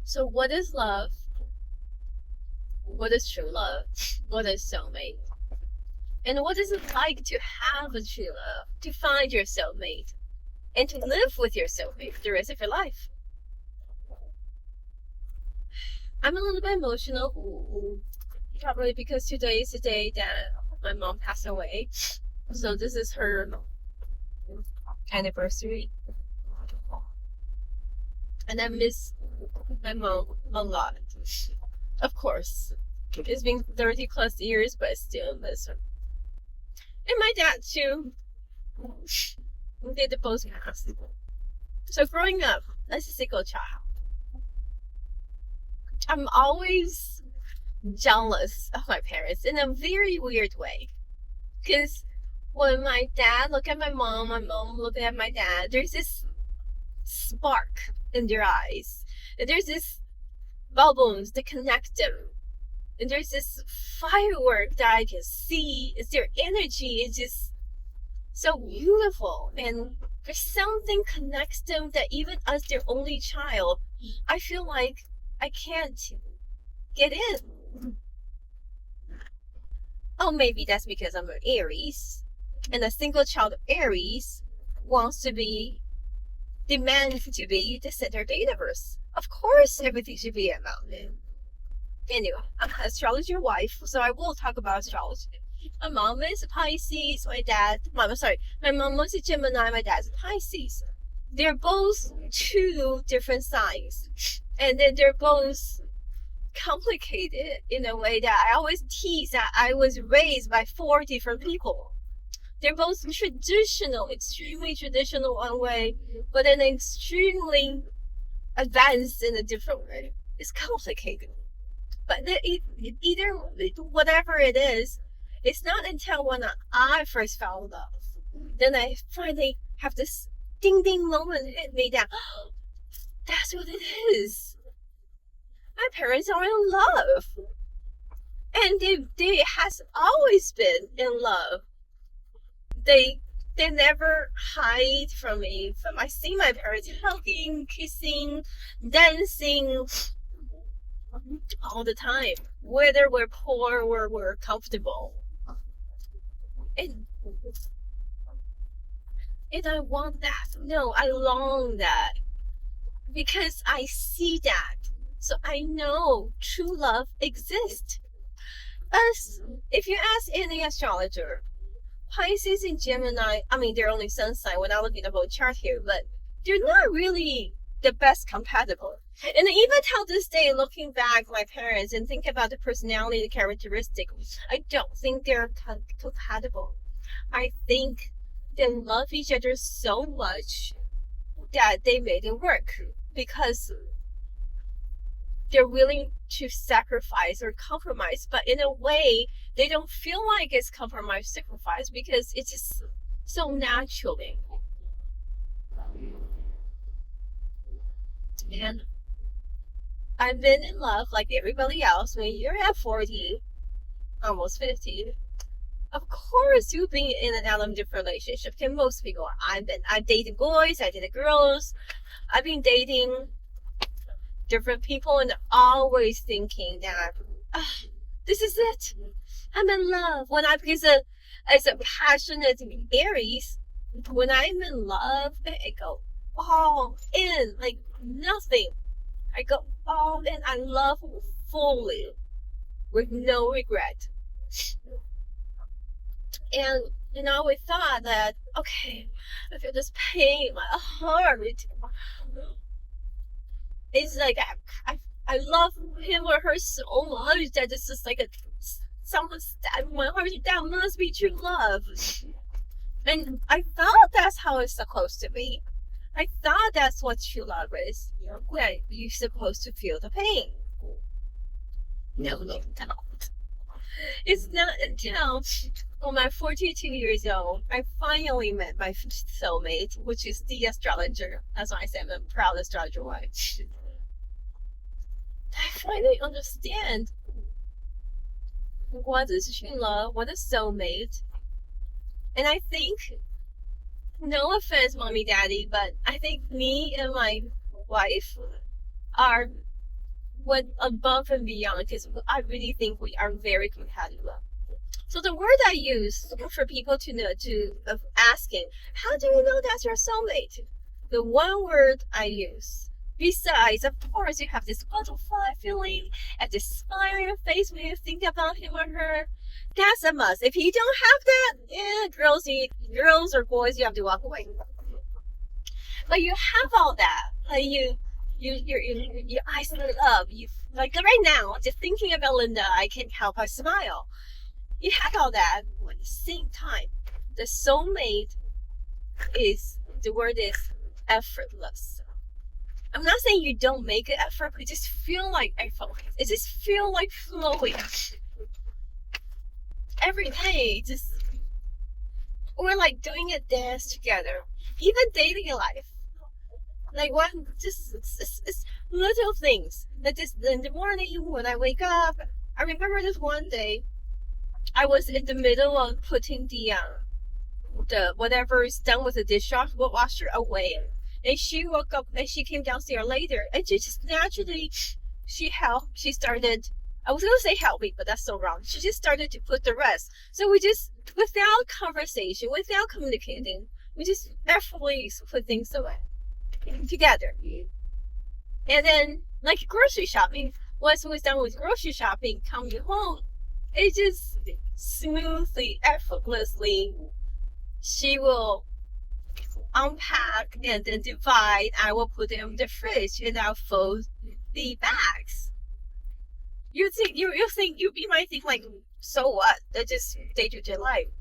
So what is love? What is true love? What is soulmate? And what is it like to have a true love, to find your soulmate, and to live with your soulmate for the rest of your life? I'm a little bit emotional, probably because today is the day that my mom passed away. So this is her anniversary. And I miss my mom a lot. Of course. It's been 30 plus years, but I still miss her. And my dad too. They both passed. So growing up as a single child, I'm always jealous of my parents in a very weird way. Because when my dad look at my mom look at my dad, there's this spark in their eyes. And there's this bubbles that connect them. And there's this firework that I can see. It's their energy. It's just so beautiful. And there's something connects them that even as their only child, I feel like I can't get in. Oh, maybe that's because I'm an Aries. And a single child of Aries wants to be, demands to be the center of the universe. Of course, everything should be about it. Anyway, I'm an astrology wife, so I will talk about astrology. My mom is a Pisces, my mom was a Gemini, my dad's a Pisces. They're both two different signs. And then they're both complicated in a way that I always tease that I was raised by four different people. They're both traditional, extremely traditional one way, but then extremely advanced in a different way. It's complicated. But either, whatever it is, it's not until when I first found love, then I finally have this ding ding moment hit me that that's what it is. My parents are in love. And they has always been in love. They never hide from me. I see my parents hugging, kissing, dancing all the time. Whether we're poor or we're comfortable. And I want that. No, I long that. Because I see that. So I know true love exists. As if you ask any astrologer, Pisces and Gemini, I mean, they're only sun sign. We're not looking at the whole chart here, but they're not really the best compatible. And even till this day, looking back, my parents and think about the personality, the characteristic, I don't think they're compatible. I think they love each other so much that they made it work because they're willing to sacrifice or compromise, but in a way they don't feel like it's compromise sacrifice because it's just so naturally. And I've been in love like everybody else. When you're at 40, almost 50, of course you've been in an element of relationship. And most people are. I've dated boys, I dated girls, I've been dating different people and always thinking that this is it. I'm in love. When I because as a passionate Aries, when I'm in love, I go all in like nothing. I go all in. I love fully with no regret. And we thought that okay, I feel this pain in my heart. It's like I love him or her so much that it's just like someone stabbed my heart. That must be true love. And I thought that's how it's supposed to be. I thought that's what true love is. Where you're supposed to feel the pain. No, no, don't. It's not until when I'm 42 years old, I finally met my soulmate, which is the astrologer. That's why I say I'm a proud astrologer wife. I finally understand what is true love, what is soulmate. And I think, no offense, mommy, daddy, but I think me and my wife are went above and beyond because I really think we are very compatible. So the word I use for people to know, asking, how do you know that's your soulmate? The one word I use, besides, of course, you have this butterfly feeling and this smile on your face when you think about him or her. That's a must. If you don't have that, girls or boys, you have to walk away. But you have all that. Like your eyes lit up. You like right now, just thinking about Linda, I can't help but smile. You have all that, but at the same time, the soulmate the word is effortless. I'm not saying you don't make an effort, but just feel like effort. It just feel like flowing every day. We're like doing a dance together, even dating life. Like just little things. Like this in the morning when I wake up. I remember this one day. I was in the middle of putting the whatever is done with the dishwasher away, and she woke up and she came downstairs later, and she just naturally she started. I was gonna say help me, but that's so wrong. She just started to put the rest. So we just, without conversation, without communicating, we just effortlessly put things away together. And then, like grocery shopping, once we're done with grocery shopping, coming home. It just smoothly, effortlessly, she will unpack and then divide. I will put them in the fridge and I'll fold the bags. You might think like, so what? That's just day-to-day life.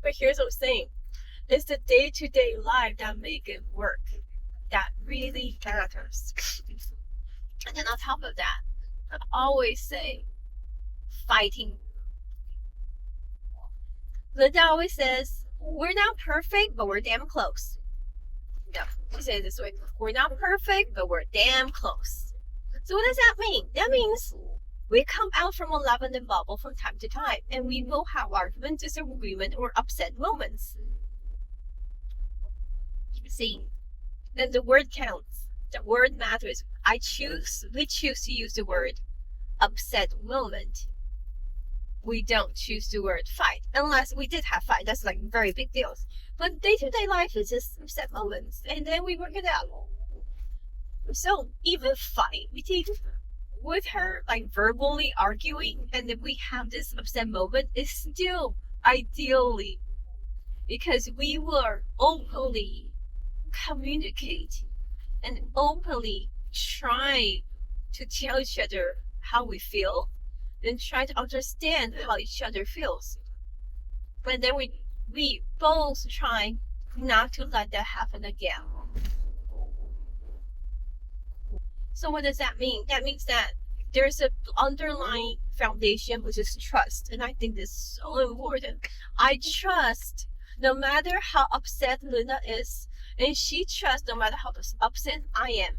But here's what I'm saying. It's the day-to-day life that make it work. That really matters. And then on top of that, I always say, fighting. Linda always says, we're not perfect, but we're damn close. No, she says it this way. We're not perfect, but we're damn close. So what does that mean? That means we come out from a lavender bubble from time to time, and we will have arguments, disagreement, or upset moments. See, then the word counts. The word matters. We choose to use the word upset moment. We don't choose the word fight, unless we did have fight. That's like very big deals. But day-to-day life is just upset moments, and then we work it out. So even fight, we take with her like verbally arguing, and then we have this upset moment, is still ideally because we will openly communicate and openly try to tell each other how we feel. And try to understand how each other feels. And then we both try not to let that happen again. So what does that mean? That means that there's an underlying foundation, which is trust. And I think this is so important. I trust no matter how upset Luna is, and she trusts no matter how upset I am.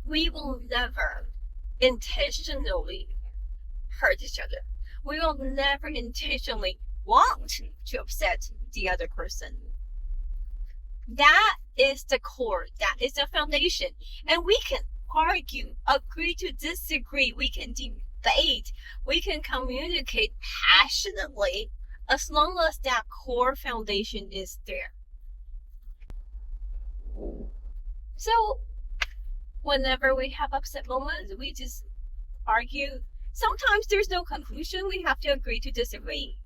We will never intentionally hurt each other. We will never intentionally want to upset the other person. That is the core. That is the foundation. And we can argue, agree to disagree. We can debate. We can communicate passionately as long as that core foundation is there. So whenever we have upset moments, we just argue. Sometimes there's no conclusion. We have to agree to disagree.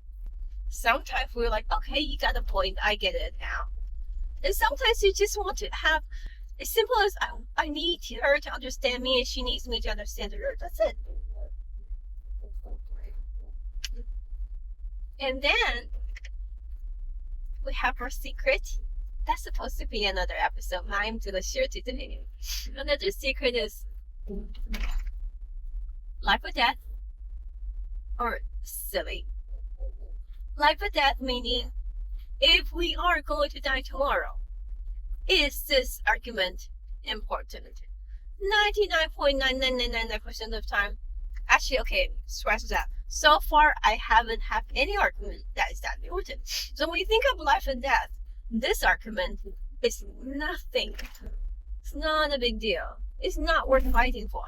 Sometimes we're like, okay, you got a point. I get it now. And sometimes you just want to have as simple as I need her to understand me and she needs me to understand her. That's it. And then we have our secret. That's supposed to be another episode. I'm going to share today. Another secret is life or death, or silly. Life or death meaning, if we are going to die tomorrow, is this argument important? 99.9999% of the time, actually, okay, scratch that. So far, I haven't had any argument that is that important. So when you think of life and death, this argument is nothing. It's not a big deal. is not worth fighting for.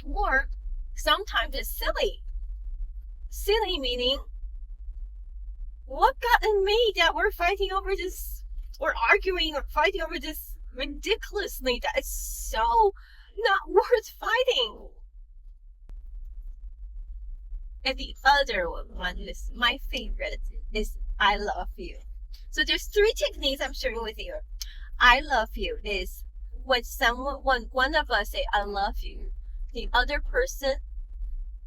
Or sometimes it's silly. Silly meaning, what got in me that we're fighting over this, or arguing or fighting over this ridiculously that it's so not worth fighting. And the other one is my favorite is I love you. So there's 3 techniques I'm sharing with you. I love you is when one of us say I love you, the other person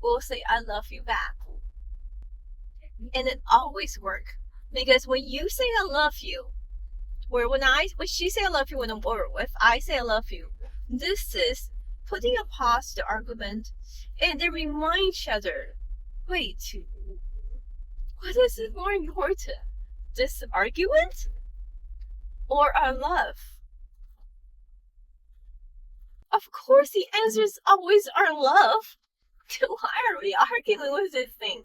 will say I love you back. And it always works. Because when you say I love you, or when she say I love you, or if I say I love you, this is putting a pause to the argument and then remind each other, wait, what is more important? This argument or our love? Of course the answer is always our love. Why are we arguing with this thing?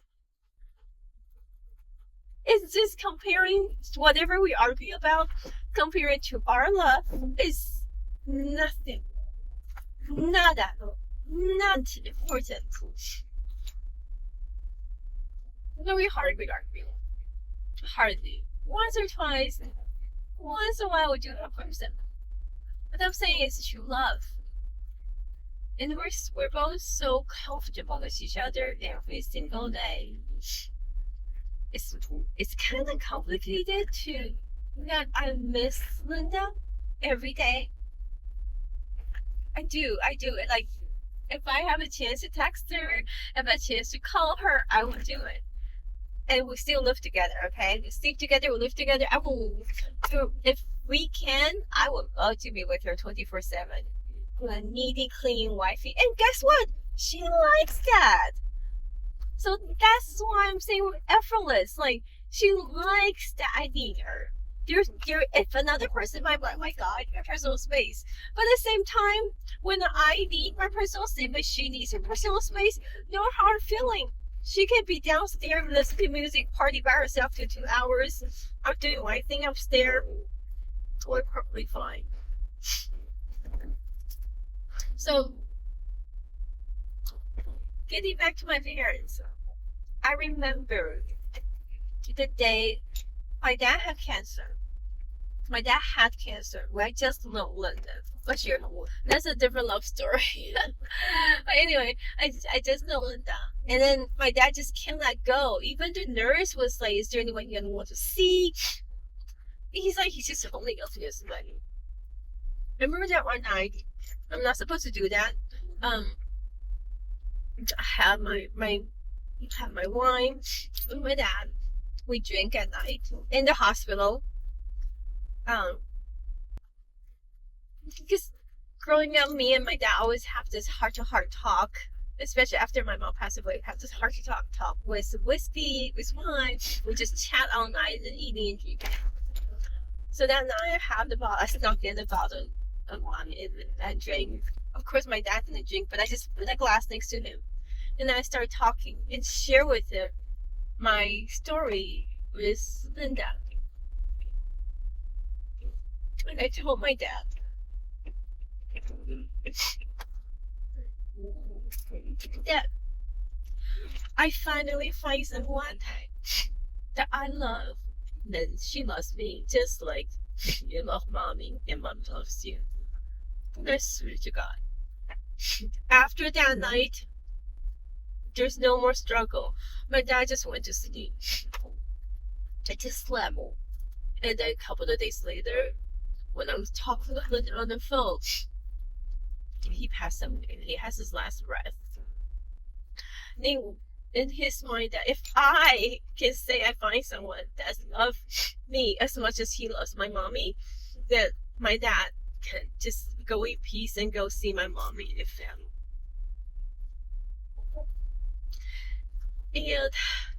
It's just comparing whatever we argue about, comparing to our love is nothing. Nada. Not important. Very hardly argue. Hardly. Once or twice. Once in a while we do have a person. But I'm saying it's true love. And we're both so comfortable with each other every single day. It's kind of complicated to that I miss Linda every day. I do. Like, if I have a chance to text her, if I have a chance to call her, I will do it. And we still live together, okay? We sleep together, we live together. I will, if we can, I would love to be with her 24/7. A needy, clean wifey. And guess what? She likes that. So that's why I'm saying we're effortless. Like, she likes that I need her. If another person might be like, oh my God, your personal space. But at the same time, when I need my personal space, but she needs her personal space, no hard feeling. She can be downstairs listening to music, party by herself for 2 hours. I'm doing my thing upstairs. We're perfectly fine. So, getting back to my parents, I remember the day my dad had cancer. My dad had cancer. I just know Linda. But sure, that's a different love story. But anyway, I just know Linda. And then my dad just cannot go. Even the nurse was like, is there anyone you want to see? He's like, he's just holding up to his money. I remember that one night. I'm not supposed to do that. I have my wine with my dad. We drink at night in the hospital. Because growing up, me and my dad always have this heart-to-heart talk, especially after my mom passed away. We have this heart-to-heart talk with whiskey, with wine. We just chat all night and eating and drinking. So that night, I snuck in the bottle of wine and drank. Of course, my dad didn't drink, but I just put a glass next to him. And then I started talking and share with him my story with Linda. And I told my dad that I finally find someone that I love. And she loves me just like you love mommy and mom loves you. I swear to God. After that night, there's no more struggle. My dad just went to sleep. I just slept. And then a couple of days later, when I was talking with him on the phone, he passed away. He has his last breath. In his mind, that if I can say I find someone that loves me as much as he loves my mommy, that my dad can just go in peace and go see my mommy and family. And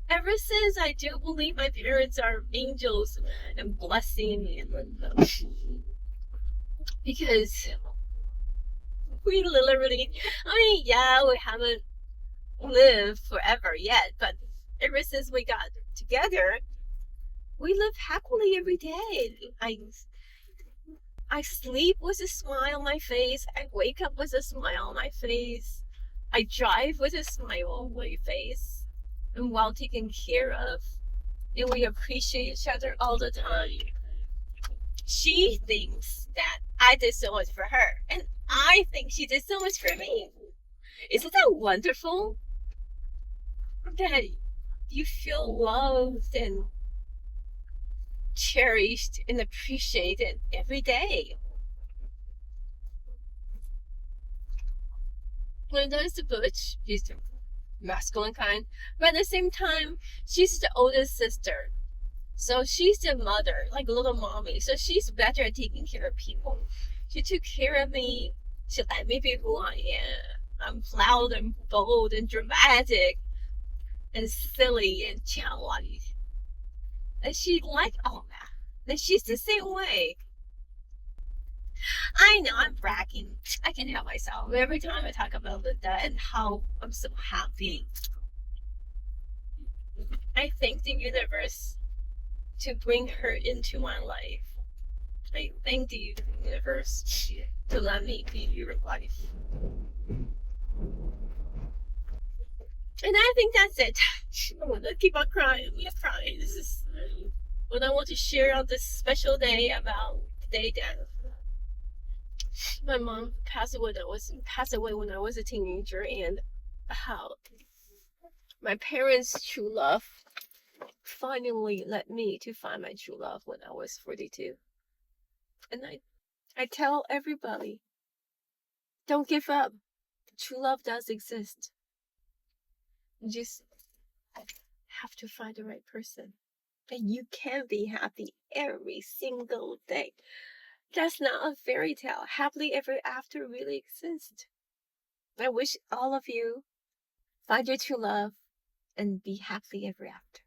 ever since, I do believe my parents are angels and blessing me and because we literally, we haven't lived forever yet, but ever since we got together, we live happily every day. I sleep with a smile on my face. I wake up with a smile on my face. I drive with a smile on my face. And well taken care of. And we appreciate each other all the time. She thinks that I did so much for her. And I think she did so much for me. Isn't that wonderful? That you feel loved and cherished and appreciated every day. Linda is the butch. She's the masculine kind. But at the same time, she's the oldest sister. So she's the mother, like little mommy. So she's better at taking care of people. She took care of me. She let me be who I am. I'm loud and bold and dramatic and silly and childlike. And she liked all that. And she's the same way. I know I'm bragging. I can help myself every time I talk about Linda and how I'm so happy. I thank the universe to bring her into my life. I thank the universe to let me be your life. And I think that's it. I'm gonna keep on crying. I'm crying. This is what I want to share on this special day about the day that my mom passed away when I was a teenager, and how my parents' true love finally led me to find my true love when I was 42. And I tell everybody, don't give up. True love does exist. You just have to find the right person. And you can be happy every single day. That's not a fairy tale. Happily ever after really exists. I wish all of you find your true love and be happily ever after.